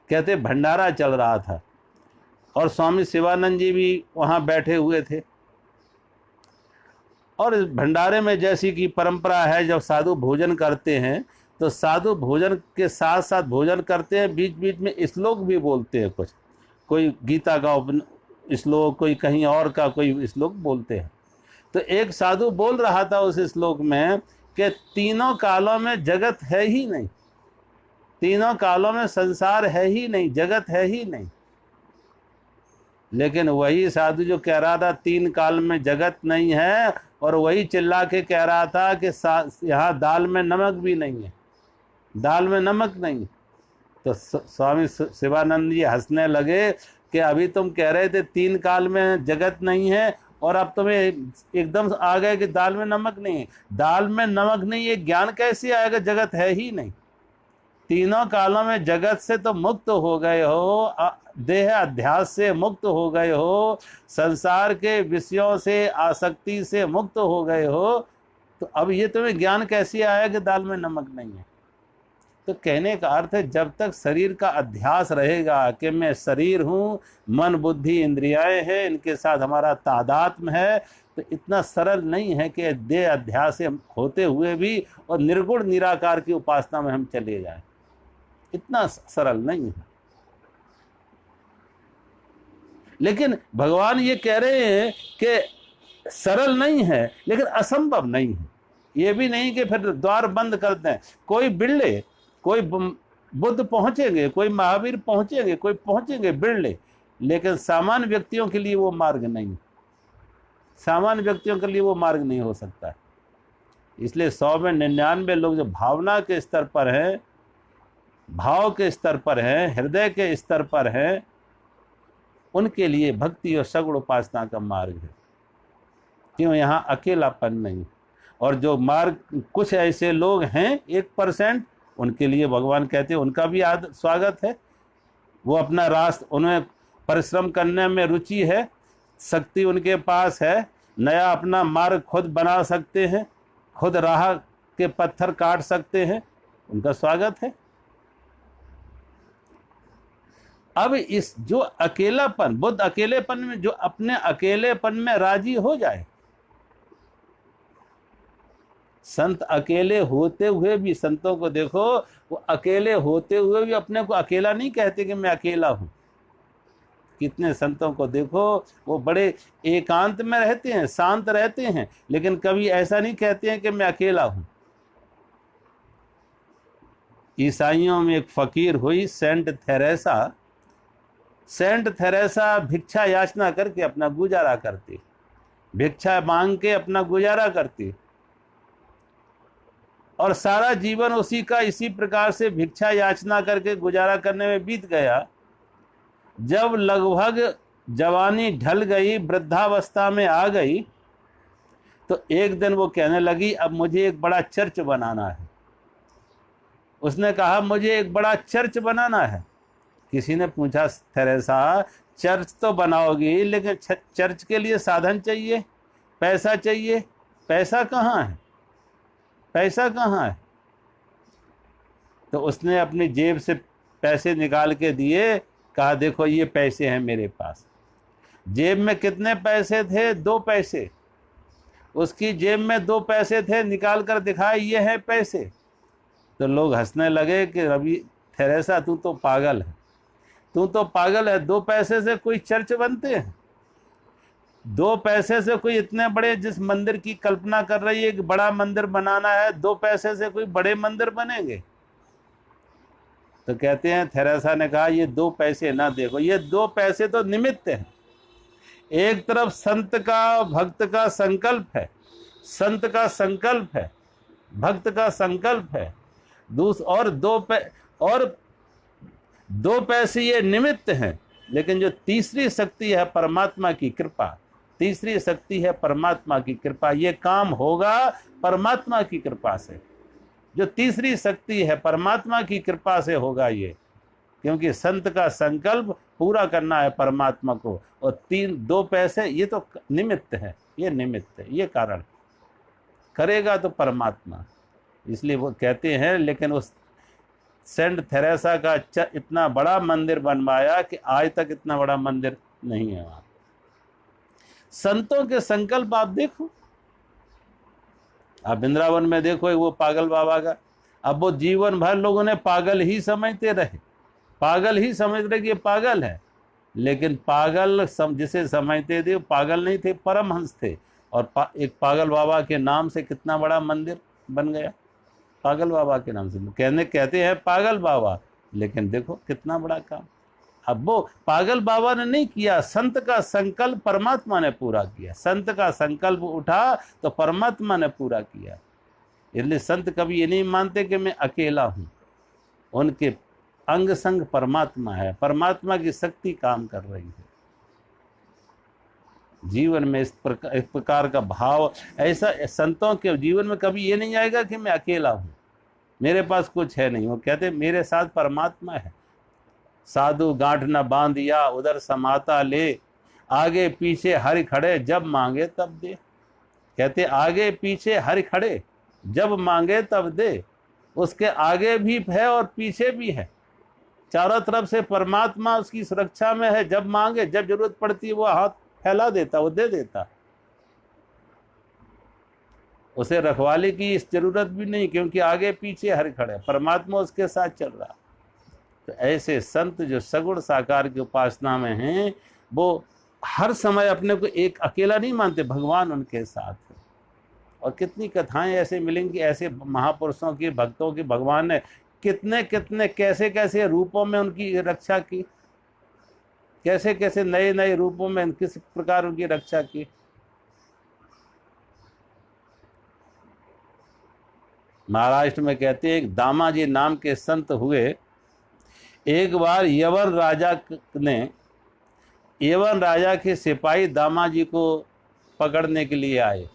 कहते भंडारा चल रहा था, और स्वामी शिवानंद जी भी वहाँ बैठे हुए थे। और इस भंडारे में जैसी कि परंपरा है, जब साधु भोजन करते हैं तो साधु भोजन के साथ साथ भोजन करते हैं, बीच बीच में श्लोक भी बोलते हैं। कुछ कोई गीता का श्लोक, कोई कहीं और का कोई श्लोक बोलते हैं। तो एक साधु बोल रहा था उस श्लोक में कि तीनों कालों में जगत है ही नहीं, तीनों कालों में संसार है ही नहीं, जगत है ही नहीं। लेकिन वही साधु जो कह रहा था तीन काल में जगत नहीं है, और वही चिल्ला के कह रहा था कि यहाँ दाल में नमक भी नहीं है, दाल में नमक नहीं। तो स्वामी शिवानंद जी हंसने लगे कि अभी तुम कह रहे थे 3 काल में जगत नहीं है और अब तुम्हें एकदम आ गए कि दाल में नमक नहीं है। दाल में नमक नहीं, ये ज्ञान कैसे आएगा, जगत है ही नहीं। तीनों कालों में जगत से तो मुक्त हो गए हो, देह अध्यास से मुक्त हो गए हो, संसार के विषयों से आसक्ति से मुक्त हो गए हो, तो अब ये तुम्हें ज्ञान कैसे आया कि दाल में नमक नहीं है। तो कहने का अर्थ है जब तक शरीर का अध्यास रहेगा कि मैं शरीर हूँ, मन बुद्धि इंद्रियाएं हैं, इनके साथ हमारा तादात्म्य है, तो इतना सरल नहीं है कि देह अध्यास होते हुए भी और निर्गुण निराकार की उपासना में हम चले जाएं। इतना सरल नहीं है। लेकिन भगवान ये कह रहे हैं कि सरल नहीं है लेकिन असंभव नहीं है। ये भी नहीं कि फिर द्वार बंद कर दें। कोई बिरले, कोई बुद्ध पहुंचेंगे, कोई महावीर पहुंचेंगे, कोई पहुंचेंगे बिरले, लेकिन सामान्य व्यक्तियों के लिए वो मार्ग नहीं, सामान्य व्यक्तियों के लिए वो मार्ग नहीं हो सकता। इसलिए 100 में 99 लोग जो भावना के स्तर पर हैं, भाव के स्तर पर हैं, हृदय के स्तर पर हैं, उनके लिए भक्ति और सगुण उपासना का मार्ग है। क्यों? यहाँ अकेलापन नहीं। और जो मार्ग, कुछ ऐसे लोग हैं 1%, उनके लिए भगवान कहते हैं उनका भी स्वागत है। वो अपना रास्ता, उन्हें परिश्रम करने में रुचि है, शक्ति उनके पास है, नया अपना मार्ग खुद बना सकते हैं, खुद राह के पत्थर काट सकते हैं, उनका स्वागत है। अब इस जो अकेलापन, बुद्ध अकेलेपन में, जो अपने अकेलेपन में राजी हो जाए, संत अकेले होते हुए भी, संतों को देखो, वो अकेले होते हुए भी अपने को अकेला नहीं कहते कि मैं अकेला हूं। कितने संतों को देखो, वो बड़े एकांत में रहते हैं, शांत रहते हैं, लेकिन कभी ऐसा नहीं कहते हैं कि मैं अकेला हूं। ईसाइयों में एक फकीर हुई सेंट थेरेसा। सेंट थेरेसा भिक्षा याचना करके अपना गुजारा करती, भिक्षा मांग के अपना गुजारा करती, और सारा जीवन उसी का इसी प्रकार से भिक्षा याचना करके गुजारा करने में बीत गया। जब लगभग जवानी ढल गई, वृद्धावस्था में आ गई, तो एक दिन वो कहने लगी अब मुझे एक बड़ा चर्च बनाना है। उसने कहा मुझे एक बड़ा चर्च बनाना है। किसी ने पूछा थेरेसा चर्च तो बनाओगी, लेकिन चर्च के लिए साधन चाहिए, पैसा चाहिए, पैसा कहाँ है, पैसा कहाँ है? तो उसने अपनी जेब से पैसे निकाल के दिए, कहा देखो ये पैसे हैं मेरे पास। जेब में कितने पैसे थे? 2 पैसे। उसकी जेब में 2 पैसे थे, निकाल कर दिखाए ये हैं पैसे। तो लोग हंसने लगे कि रवि थेरेसा तू तो पागल है, तू तो पागल है, 2 पैसे से कोई चर्च बनते हैं? 2 पैसे से कोई इतने बड़े, जिस मंदिर की कल्पना कर रही है कि बड़ा मंदिर बनाना है, 2 पैसे से कोई बड़े मंदिर बनेंगे? तो कहते हैं, थेरेसा ने कहा ये 2 पैसे ना देखो, ये 2 पैसे तो निमित्त हैं। एक तरफ संत का, भक्त का संकल्प है, संत का संकल्प है, भक्त का संकल्प है, और 2 पैसे ये निमित्त हैं। लेकिन जो तीसरी शक्ति है परमात्मा की कृपा, तीसरी शक्ति है परमात्मा की कृपा, ये काम होगा परमात्मा की कृपा से। जो तीसरी शक्ति है परमात्मा की कृपा से होगा ये, क्योंकि संत का संकल्प पूरा करना है परमात्मा को, और 2 पैसे ये तो निमित्त है, ये निमित्त है, ये कारण करेगा तो परमात्मा। इसलिए वो कहते हैं, लेकिन उस सेंट थेरेसा का इतना बड़ा मंदिर बनवाया कि आज तक इतना बड़ा मंदिर नहीं है वहां। संतों के संकल्प आप देखो, आप वृंदावन में देखो वो पागल बाबा का, अब वो जीवन भर लोगों ने पागल ही समझते रहे, पागल ही समझ रहे कि ये पागल है, लेकिन पागल जिसे समझते थे वो पागल नहीं थे, परमहंस थे। और एक पागल बाबा के नाम से कितना बड़ा मंदिर बन गया, पागल बाबा के नाम से कहते हैं पागल बाबा, लेकिन देखो कितना बड़ा काम। अब वो पागल बाबा ने नहीं किया, संत का संकल्प परमात्मा ने पूरा किया। संत का संकल्प उठा तो परमात्मा ने पूरा किया। इसलिए संत कभी ये नहीं मानते कि मैं अकेला हूं, उनके अंग संग परमात्मा है, परमात्मा की शक्ति काम कर रही है जीवन में। इस प्रकार का भाव ऐसा संतों के जीवन में कभी ये नहीं आएगा कि मैं अकेला हूं, मेरे पास कुछ है नहीं। वो कहते मेरे साथ परमात्मा है। साधु गांठ न बांधिया उधर समाता ले, आगे पीछे हरि खड़े जब मांगे तब दे। कहते आगे पीछे हरि खड़े, जब मांगे तब दे। उसके आगे भी है और पीछे भी है, चारों तरफ से परमात्मा उसकी सुरक्षा में है। जब मांगे, जब जरूरत पड़ती है वो हाथ फैला देता, वो दे देता। उसे रखवाले की इस जरूरत भी नहीं, क्योंकि आगे पीछे हर खड़े, परमात्मा उसके साथ चल रहा। तो ऐसे संत जो सगुण साकार की उपासना में हैं, वो हर समय अपने को एक अकेला नहीं मानते, भगवान उनके साथ है। और कितनी कथाएं ऐसे मिलेंगी, ऐसे महापुरुषों की, भक्तों की, भगवान ने कितने कितने कैसे कैसे रूपों में उनकी रक्षा की, कैसे कैसे नए नए रूपों में किस प्रकार उनकी रक्षा की। महाराष्ट्र में कहते हैं एक दामाजी नाम के संत हुए। एक बार यवन राजा के सिपाही दामाजी को पकड़ने के लिए आए।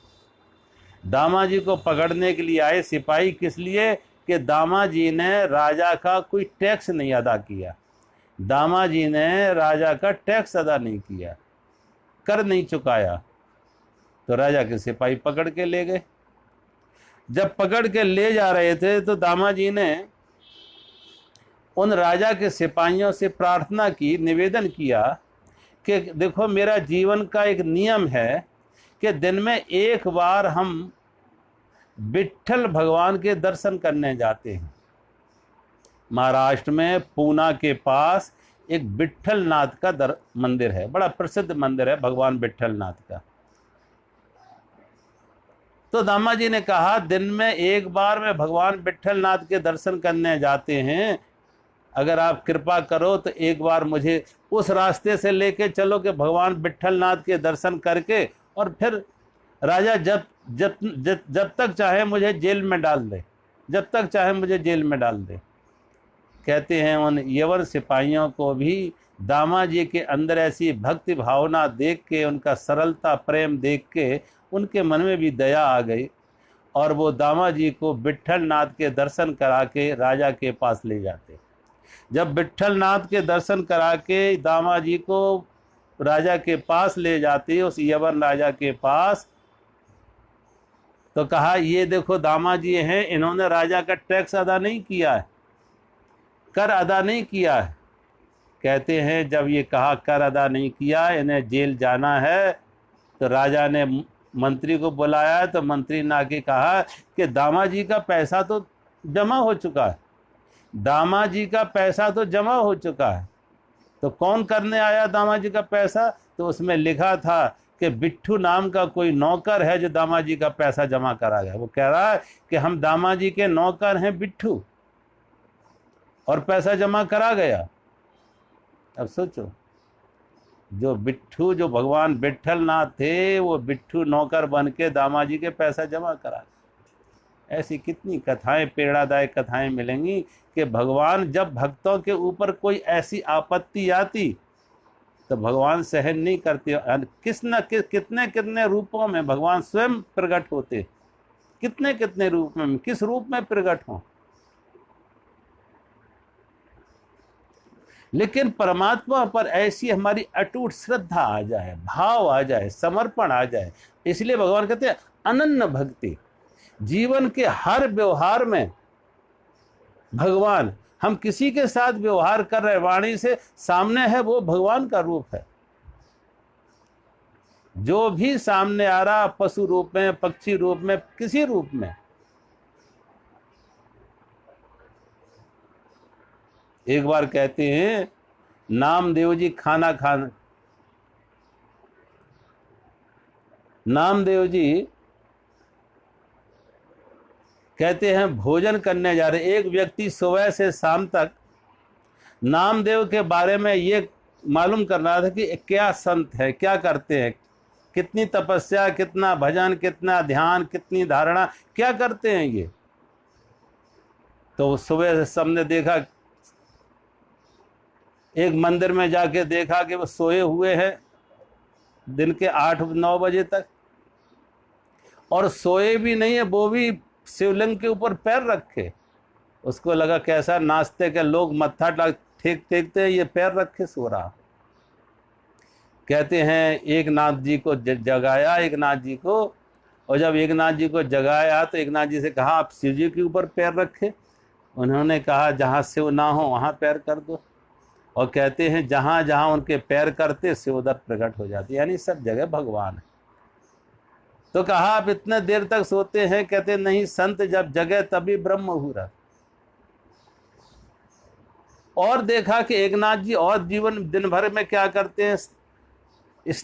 दामाजी को पकड़ने के लिए आए सिपाही, किस लिए कि दामाजी ने राजा का कोई टैक्स नहीं अदा किया। दामाजी ने राजा का टैक्स अदा नहीं किया, कर नहीं चुकाया। तो राजा के सिपाही पकड़ के ले गए। जब पकड़ के ले जा रहे थे तो दामाजी ने उन राजा के सिपाहियों से प्रार्थना की, निवेदन किया कि देखो मेरा जीवन का एक नियम है कि दिन में एक बार हम विट्ठल भगवान के दर्शन करने जाते हैं। महाराष्ट्र में पूना के पास एक विट्ठल नाथ का मंदिर है, बड़ा प्रसिद्ध मंदिर है भगवान विट्ठल नाथ का। तो दामाजी ने कहा दिन में एक बार में भगवान विट्ठल नाथ के दर्शन करने जाते हैं, अगर आप कृपा करो तो एक बार मुझे उस रास्ते से लेके चलो कि भगवान विट्ठल नाथ के दर्शन करके, और फिर राजा जब तक चाहे मुझे जेल में डाल दे, जब तक चाहे मुझे जेल में डाल दे। कहते हैं उन यवन सिपाहियों को भी दामाजी के अंदर ऐसी भक्ति भावना देख के, उनका सरलता प्रेम देख के उनके मन में भी दया आ गई, और वो दामाजी को विट्ठल नाथ के दर्शन करा के राजा के पास ले जाते। जब विट्ठल नाथ के दर्शन करा के दामाजी को राजा के पास ले जाते, उस यवन राजा के पास, तो कहा ये देखो दामाजी हैं, इन्होंने राजा का टैक्स अदा नहीं किया है, कर अदा नहीं किया है। कहते हैं जब ये कहा कर अदा नहीं किया, इन्हें जेल जाना है, तो राजा ने मंत्री को बुलाया। तो मंत्री ने आके कहा कि दामाजी का पैसा तो जमा हो चुका है, दामाजी का पैसा तो जमा हो चुका है। तो कौन करने आया दामाजी का पैसा? तो उसमें लिखा था कि बिट्ठू नाम का कोई नौकर है जो दामाजी का पैसा जमा करा गया। वो कह रहा है कि हम दामाजी के नौकर हैं बिट्ठू, और पैसा जमा करा गया। अब सोचो, जो बिट्ठू, जो भगवान विट्ठल नाथ थे, वो बिट्ठू नौकर बन के दामाजी के पैसा जमा करा। ऐसी कितनी कथाएं, प्रेरणादायक कथाएं मिलेंगी कि भगवान जब भक्तों के ऊपर कोई ऐसी आपत्ति आती तो भगवान सहन नहीं करते। कितने कितने रूपों में भगवान स्वयं प्रकट होते, कितने कितने रूप में, किस रूप में प्रकट हों, लेकिन परमात्मा पर ऐसी हमारी अटूट श्रद्धा आ जाए, भाव आ जाए, समर्पण आ जाए। इसलिए भगवान कहते हैं अनन्य भक्ति। जीवन के हर व्यवहार में भगवान, हम किसी के साथ व्यवहार कर रहे, वाणी से सामने है, वो भगवान का रूप है। जो भी सामने आ रहा, पशु रूप में, पक्षी रूप में, किसी रूप में, एक बार कहते हैं नामदेव जी नामदेव जी कहते हैं भोजन करने जा रहे। एक व्यक्ति सुबह से शाम तक नामदेव के बारे में ये मालूम करना था कि क्या संत है, क्या करते हैं, कितनी तपस्या, कितना भजन, कितना ध्यान, कितनी धारणा, क्या करते हैं ये। तो सुबह सबने देखा, एक मंदिर में जाके देखा कि वो सोए हुए हैं दिन के 8-9 बजे तक, और सोए भी नहीं है, वो भी शिवलिंग के ऊपर पैर रखे। उसको लगा कैसा नाचते के लोग मत्था ठीक टेकते हैं, ये पैर रखे सो रहा। कहते हैं एक नाथ जी को जगाया, एक नाथ जी को, और जब एक नाथ जी को जगाया तो एक नाथ जी से कहा आप शिव जी के ऊपर पैर रखे। उन्होंने कहा जहाँ शिव ना हो वहाँ पैर कर दो। और कहते हैं जहाँ जहाँ उनके पैर करते शिव उधर प्रकट हो जाते, यानी सब जगह भगवान है। तो कहा आप इतने देर तक सोते हैं। कहते नहीं, संत जब जगे तभी ब्रह्म मुहूर्त। और देखा कि एक नाथ जी और जीवन दिन भर में क्या करते हैं, इस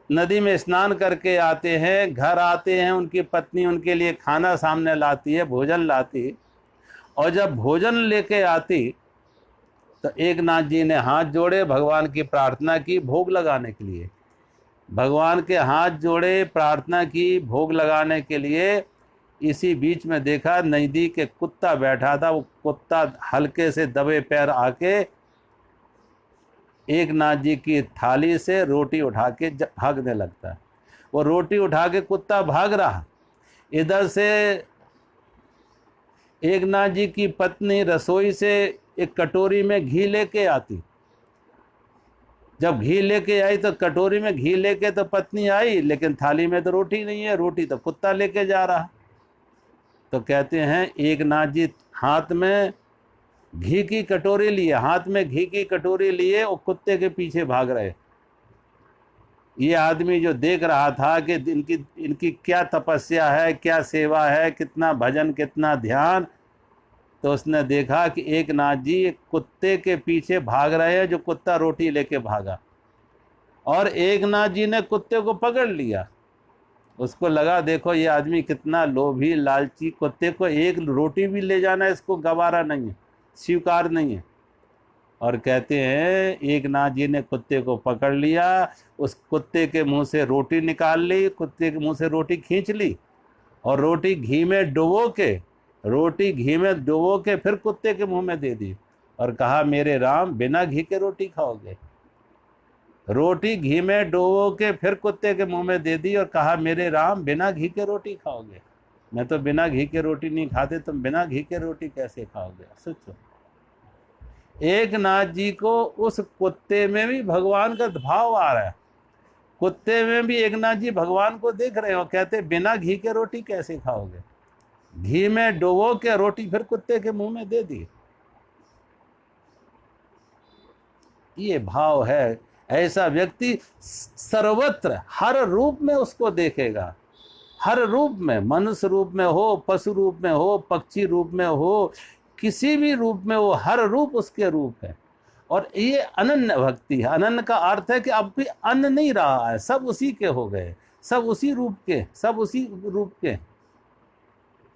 नदी में स्नान करके आते हैं, घर आते हैं, उनकी पत्नी उनके लिए खाना सामने लाती है, भोजन लाती, और जब भोजन लेके आती तो एक नाथ जी ने हाथ जोड़े, भगवान की प्रार्थना की भोग लगाने के लिए। भगवान के हाथ जोड़े, प्रार्थना की भोग लगाने के लिए। इसी बीच में देखा नजदीक एक कुत्ता बैठा था। वो कुत्ता हल्के से दबे पैर आके एक नाथ जी की थाली से रोटी उठा के भागने लगता है। वो रोटी उठा के कुत्ता भाग रहा। इधर से एक नाथ जी की पत्नी रसोई से एक कटोरी में घी लेके आती। जब घी लेके आई तो कटोरी में घी लेके तो पत्नी आई, लेकिन थाली में तो रोटी नहीं है, रोटी तो कुत्ता लेके जा रहा। तो कहते हैं एक नाथ जी हाथ में घी की कटोरी लिए, हाथ में घी की कटोरी लिए और कुत्ते के पीछे भाग रहे। ये आदमी जो देख रहा था कि इनकी क्या तपस्या है, क्या सेवा है, कितना भजन, कितना ध्यान, तो उसने देखा कि एक नाथ जी एक कुत्ते के पीछे भाग रहे हैं, जो कुत्ता रोटी लेके भागा, और एक नाथ जी ने कुत्ते को पकड़ लिया। उसको लगा देखो ये आदमी कितना लोभी, लालची, कुत्ते को एक रोटी भी ले जाना इसको गवारा नहीं है, स्वीकार नहीं है। और कहते हैं एक नाथ जी ने कुत्ते को पकड़ लिया, उस कुत्ते के मुंह से रोटी निकाल ली, कुत्ते के मुंह से रोटी खींच ली, और रोटी घी में डुबो के फिर कुत्ते के मुंह में दे दी, और कहा मेरे राम बिना घी के रोटी खाओगे। रोटी घी में डुबो के फिर कुत्ते के मुंह में दे दी, और कहा मेरे राम बिना घी के रोटी खाओगे। मैं तो बिना घी के रोटी नहीं खाते, तुम बिना घी के रोटी कैसे खाओगे। सोचो, एक नाथ जी को उस कुत्ते में भी भगवान का भाव आ रहा है। कुत्ते में भी एक नाथ जी भगवान को देख रहे हो, कहते बिना घी के रोटी कैसे खाओगे। घी में डुबो के रोटी फिर कुत्ते के मुंह में दे दी। ये भाव है। ऐसा व्यक्ति सर्वत्र हर रूप में उसको देखेगा, हर रूप में, मनुष्य रूप में हो, पशु रूप में हो, पक्षी रूप में हो, किसी भी रूप में हो, हर रूप उसके रूप है। और ये अनन्य भक्ति है। अनन्य का अर्थ है कि अब कोई अन्य नहीं रहा है, सब उसी के हो गए, सब उसी रूप के, सब उसी रूप के।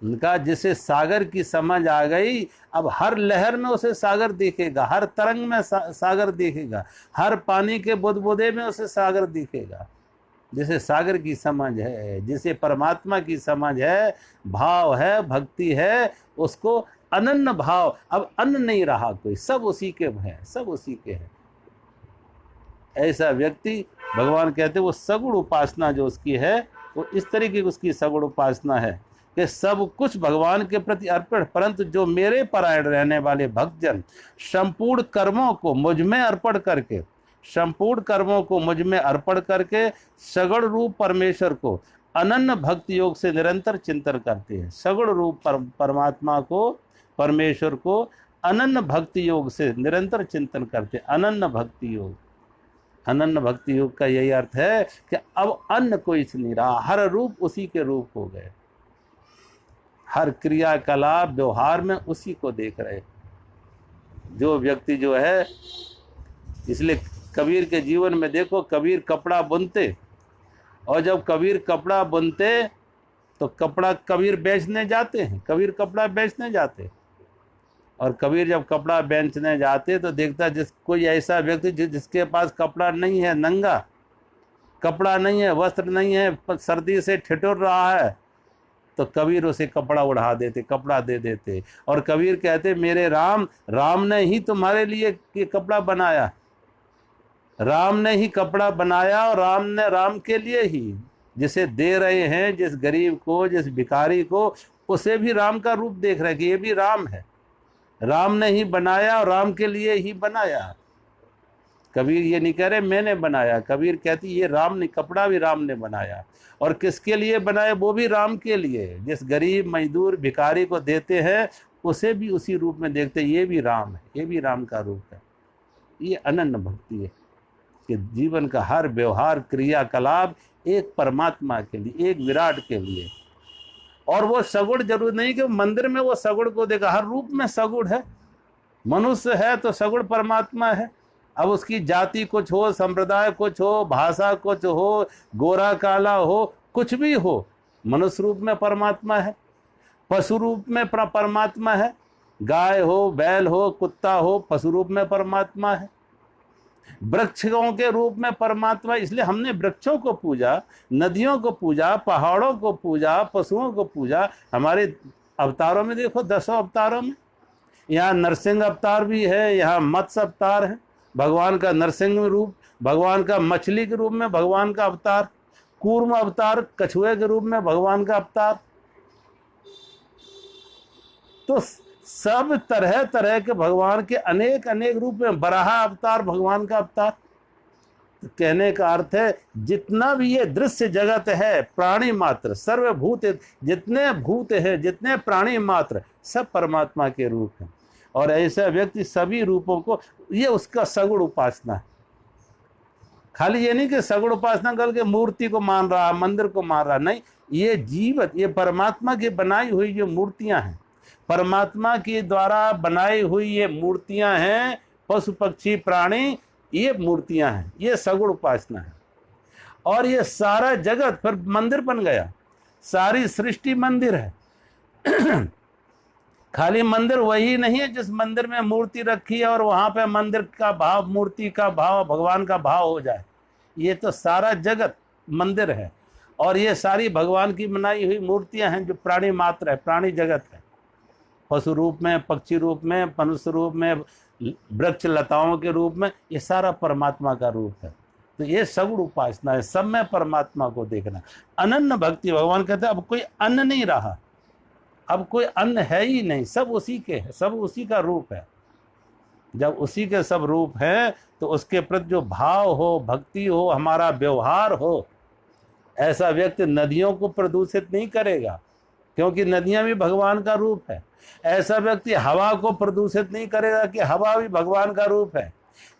उनका जिसे सागर की समझ आ गई, अब हर लहर में उसे सागर दिखेगा, हर तरंग में सागर दिखेगा, हर पानी के बुदबुदे में उसे सागर दिखेगा। जिसे सागर की समझ है, जिसे परमात्मा की समझ है, भाव है, भक्ति है, उसको अनन्य भाव, अब अन्य नहीं रहा कोई, सब उसी के हैं, सब उसी के हैं। ऐसा व्यक्ति भगवान कहते वो सगुण उपासना जो उसकी है, वो इस तरीके की उसकी सगुण उपासना है कि सब कुछ भगवान के प्रति अर्पण, परंतु जो मेरे परायण रहने वाले भक्तजन संपूर्ण कर्मों को मुझ में अर्पण करके, संपूर्ण कर्मों को मुझ में अर्पण करके सगुण रूप परमेश्वर को अनन्य भक्ति योग से निरंतर चिंतन करते हैं। सगुण रूप परमात्मा को, परमेश्वर को अनन्य भक्ति योग से निरंतर चिंतन करते। अनन्य भक्ति योग, अनन्य भक्ति योग का यही अर्थ है कि अब अन्य कोई नहीं रहा, हर रूप उसी के रूप हो गए, हर क्रियाकलाप व्यवहार में उसी को देख रहे जो व्यक्ति जो है। इसलिए कबीर के जीवन में देखो, कबीर कपड़ा बुनते, और जब कबीर कपड़ा बुनते तो कपड़ा कबीर बेचने जाते हैं, कबीर कपड़ा बेचने जाते, और कबीर जब कपड़ा बेचने जाते तो देखता कोई ऐसा व्यक्ति जिसके पास कपड़ा नहीं है, नंगा, कपड़ा नहीं है, वस्त्र नहीं है, सर्दी से ठिठुर रहा है, तो कबीर उसे कपड़ा उड़ा देते, कपड़ा दे देते। और कबीर कहते मेरे राम, राम ने ही तुम्हारे लिए ये कपड़ा बनाया, राम ने ही कपड़ा बनाया, और राम ने राम के लिए ही जिसे दे रहे हैं, जिस गरीब को, जिस भिखारी को, उसे भी राम का रूप देख रहे हैं कि ये भी राम है, राम ने ही बनाया और राम के लिए ही बनाया। कबीर ये नहीं कह रहे मैंने बनाया, कबीर कहती ये राम ने, कपड़ा भी राम ने बनाया, और किसके लिए बनाया, वो भी राम के लिए। जिस गरीब मजदूर भिखारी को देते हैं उसे भी उसी रूप में देखते, ये भी राम है, ये भी राम का रूप है। ये अनन्य भक्ति है कि जीवन का हर व्यवहार, क्रियाकलाप एक परमात्मा के लिए, एक विराट के लिए। और वो सगुण जरूर नहीं कि मंदिर में वो सगुण को देखा, हर रूप में सगुण है। मनुष्य है तो सगुण परमात्मा है। अब उसकी जाति कुछ हो, संप्रदाय कुछ हो, भाषा कुछ हो, गोरा काला हो, कुछ भी हो, मनुष्य रूप में परमात्मा है, पशु रूप में परमात्मा है, गाय हो, बैल हो, कुत्ता हो, पशु रूप में परमात्मा है, वृक्षों के रूप में परमात्मा। इसलिए हमने वृक्षों को पूजा, नदियों को पूजा, पहाड़ों को पूजा, पशुओं को पूजा। हमारे अवतारों में देखो, 10 अवतारों में, यहाँ नरसिंह अवतार भी है, यहाँ मत्स्य अवतार है, भगवान का नरसिंह रूप, भगवान का मछली के रूप में भगवान का अवतार, कूर्म अवतार कछुए के रूप में भगवान का अवतार। तो सब तरह तरह के भगवान के अनेक अनेक रूप में, बराह अवतार भगवान का अवतार। तो कहने का अर्थ है जितना भी ये दृश्य जगत है, प्राणी मात्र, सर्वभूत, जितने भूत हैं, जितने प्राणी मात्र, सब परमात्मा के रूप हैं। और ऐसा व्यक्ति सभी रूपों को, ये उसका सगुण उपासना है। खाली ये नहीं कि सगुण उपासना करके मूर्ति को मान रहा, मंदिर को मान रहा, नहीं, ये जीवन, ये परमात्मा की बनाई हुई जो मूर्तियां हैं, परमात्मा के द्वारा बनाई हुई ये मूर्तियां हैं, पशु पक्षी प्राणी, ये मूर्तियां हैं, ये सगुण उपासना है। और ये सारा जगत फिर मंदिर बन गया, सारी सृष्टि मंदिर है। खाली मंदिर वही नहीं है जिस मंदिर में मूर्ति रखी है और वहां पे मंदिर का भाव, मूर्ति का भाव, भगवान का भाव हो जाए। ये तो सारा जगत मंदिर है, और ये सारी भगवान की बनाई हुई मूर्तियां हैं जो प्राणी मात्र है, प्राणी जगत है, पशु रूप में, पक्षी रूप में, मनुष्य रूप में, वृक्ष लताओं के रूप में, ये सारा परमात्मा का रूप है। तो ये सगुण उपासना है, सब में परमात्मा को देखना। अनन्य भक्ति, भगवान कहते हैं अब कोई अन्न नहीं रहा, अब कोई अन्न है ही नहीं, सब उसी के है, सब उसी का रूप है। जब उसी के सब रूप है तो उसके प्रति जो भाव हो, भक्ति हो, हमारा व्यवहार हो, ऐसा व्यक्ति नदियों को प्रदूषित नहीं करेगा, क्योंकि नदियां भी भगवान का रूप है। ऐसा व्यक्ति हवा को प्रदूषित नहीं करेगा कि हवा भी भगवान का रूप है।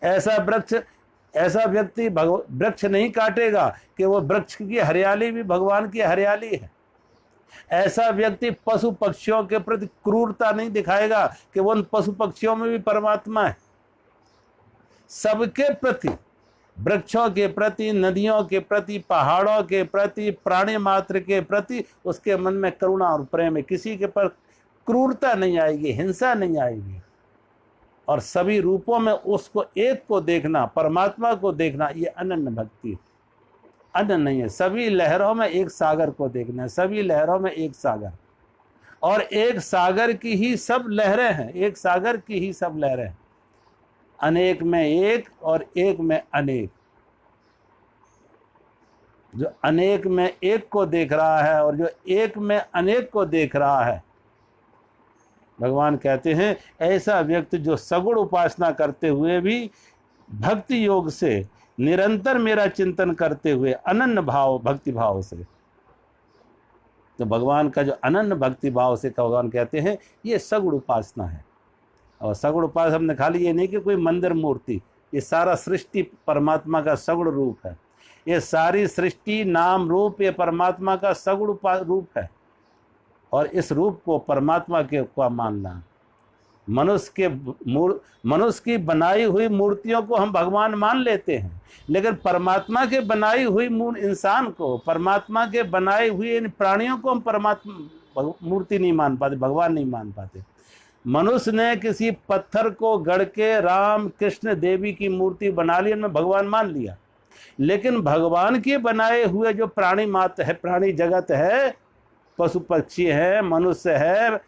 ऐसा व्यक्ति वृक्ष नहीं काटेगा कि वो वृक्ष की हरियाली भी भगवान की हरियाली है। ऐसा व्यक्ति पशु पक्षियों के प्रति क्रूरता नहीं दिखाएगा कि वो उन पशु पक्षियों में भी परमात्मा है। सबके प्रति, वृक्षों के प्रति, नदियों के प्रति, पहाड़ों के प्रति, प्राणी मात्र के प्रति उसके मन में करुणा और प्रेम है। किसी के पर क्रूरता नहीं आएगी, हिंसा नहीं आएगी। और सभी रूपों में उसको एक को देखना, परमात्मा को देखना, ये अनन्य भक्ति है। अन्न नहीं है, सभी लहरों में एक सागर को देखना है, सभी लहरों में एक सागर, और एक सागर की ही सब लहरें हैं, एक सागर की ही सब लहरें हैं। अनेक में एक और एक में अनेक। जो अनेक में एक को देख रहा है और जो एक में अनेक को देख रहा है, भगवान कहते हैं ऐसा व्यक्ति जो सगुण उपासना करते हुए भी भक्ति योग से निरंतर मेरा चिंतन करते हुए अनन्य भाव, भक्ति भाव से, तो भगवान का जो अनन्य भक्ति भाव से भगवान कहते हैं ये सगुण उपासना है। और सगुण उपासना हमने खाली ये नहीं कि कोई मंदिर मूर्ति, ये सारा सृष्टि परमात्मा का सगुण रूप है। ये सारी सृष्टि नाम रूप ये परमात्मा का सगुण रूप है। और इस रूप को परमात्मा के का मानना, मनुष्य की बनाई हुई मूर्तियों को हम भगवान मान लेते हैं, लेकिन परमात्मा के बनाई हुई इंसान को, परमात्मा के बनाए हुए इन प्राणियों को हम परमात्मा मूर्ति नहीं मान पाते, भगवान नहीं मान पाते। मनुष्य ने किसी पत्थर को गढ़ के राम कृष्ण देवी की मूर्ति बना ली, उनमें भगवान मान लिया। लेकिन भगवान के बनाए हुए जो प्राणी मात्र है, प्राणी जगत है, पशु पक्षी है, मनुष्य है,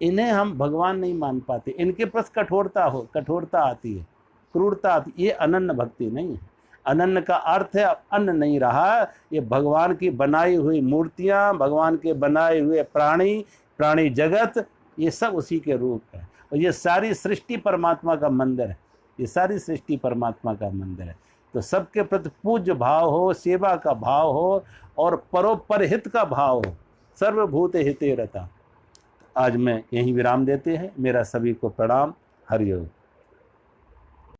इन्हें हम भगवान नहीं मान पाते। इनके पास कठोरता आती है, क्रूरता आती है। ये अनन्य भक्ति नहीं है। अनन्य का अर्थ है अन्न नहीं रहा। ये भगवान की बनाई हुई मूर्तियां, भगवान के बनाए हुए प्राणी जगत, ये सब उसी के रूप है। और ये सारी सृष्टि परमात्मा का मंदिर है। ये सारी सृष्टि परमात्मा का मंदिर है। तो सबके प्रति पूज्य भाव हो, सेवा का भाव हो और परोपर हित का भाव हो। सर्वभूत हिते रता। आज मैं यहीं विराम देते हैं। मेरा सभी को प्रणाम। हरि ओम।